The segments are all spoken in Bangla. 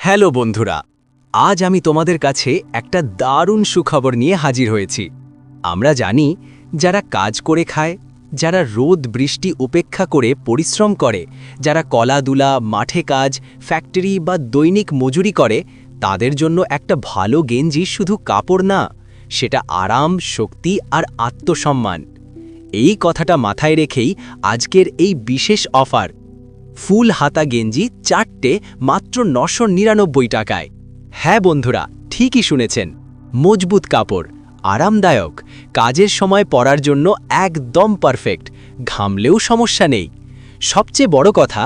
হ্যালো বন্ধুরা, আজ আমি তোমাদের কাছে একটা দারুণ সুখবর নিয়ে হাজির হয়েছি। আমরা জানি যারা কাজ করে খায়, যারা রোদ বৃষ্টি উপেক্ষা করে পরিশ্রম করে, যারা কলাধুলা মাঠে কাজ ফ্যাক্টরি বা দৈনিক মজুরি করে, তাদের জন্য একটা ভালো গেঞ্জি শুধু কাপড় না, সেটা আরাম, শক্তি আর আত্মসম্মান। এই কথাটা মাথায় রেখেই আজকের এই বিশেষ অফার, ফুল হাতা গেঞ্জি 4টে মাত্র 999 টাকায়। হ্যাঁ বন্ধুরা, ঠিকই শুনেছেন, মজবুত কাপড়, আরামদায়ক, কাজের সময় পরার জন্য একদম পারফেক্ট, ঘামলেও সমস্যা নেই। সবচেয়ে বড় কথা,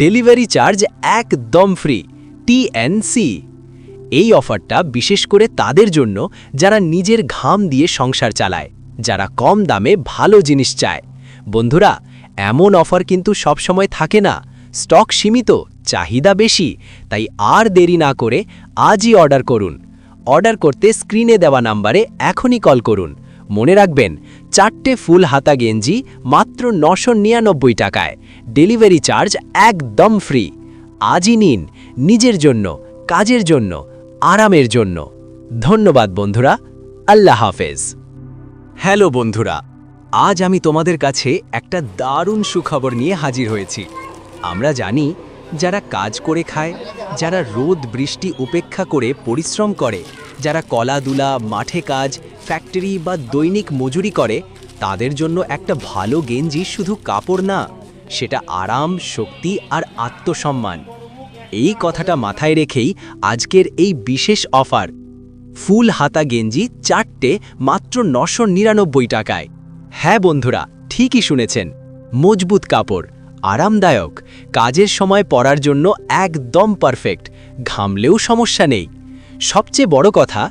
ডেলিভারি চার্জ একদম ফ্রি, TNC। এই অফারটা বিশেষ করে তাদের জন্য যারা নিজের ঘাম দিয়ে সংসার চালায়, যারা কম দামে ভালো জিনিস চায়। বন্ধুরা, এমন অফার কিন্তু সবসময় থাকে না, স্টক সীমিত, চাহিদা বেশি, তাই আর দেরি না করে আজই অর্ডার করুন। অর্ডার করতে স্ক্রিনে দেওয়া নাম্বারে এখনই কল করুন। মনে রাখবেন, 4টে ফুল হাতা গেঞ্জি মাত্র 999 টাকায়, ডেলিভারি চার্জ একদম ফ্রি। আজই নিন, নিজের জন্য, কাজের জন্য, আরামের জন্য। ধন্যবাদ বন্ধুরা, আল্লাহ হাফেজ। হ্যালো বন্ধুরা, আজ আমি তোমাদের কাছে একটা দারুণ সুখবর নিয়ে হাজির হয়েছি। আমরা জানি যারা কাজ করে খায়, যারা রোদ বৃষ্টি উপেক্ষা করে পরিশ্রম করে, যারা কলাধুলা মাঠে কাজ ফ্যাক্টরি বা দৈনিক মজুরি করে, তাদের জন্য একটা ভালো গেঞ্জি শুধু কাপড় না, সেটা আরাম, শক্তি আর আত্মসম্মান। এই কথাটা মাথায় রেখেই আজকের এই বিশেষ অফার, ফুল হাতা গেঞ্জি 4টে মাত্র 999 টাকায়। হ্যাঁ বন্ধুরা, ঠিকই শুনেছেন, মজবুত কাপড়, আরামদায়ক, কাজের সময় পরার জন্য একদম পারফেক্ট, ঘামলেও সমস্যা নেই। সবচেয়ে বড় কথা,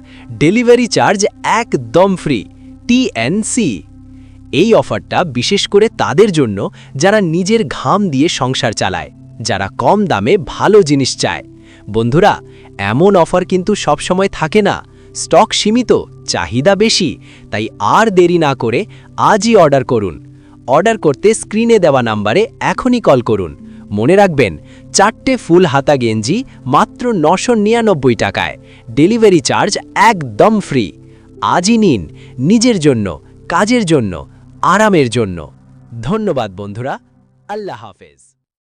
ডেলিভারি চার্জ একদম ফ্রি, TNC। এই অফারটা বিশেষ করে তাদের জন্য যারা নিজের ঘাম দিয়ে সংসার চালায়, যারা কম দামে ভালো জিনিস চায়। বন্ধুরা, এমন অফার কিন্তু সবসময় থাকে না, স্টক সীমিত, চাহিদা বেশি, তাই আর দেরি না করে আজই অর্ডার করুন। অর্ডার করতে স্ক্রিনে দেওয়া নাম্বারে এখনই কল করুন। মনে রাখবেন, 4টে ফুল হাতা গেঞ্জি মাত্র 999 টাকায়, ডেলিভারি চার্জ একদম ফ্রি। আজই নিন, নিজের জন্য, কাজের জন্য, আরামের জন্য। ধন্যবাদ বন্ধুরা, আল্লাহ হাফেজ।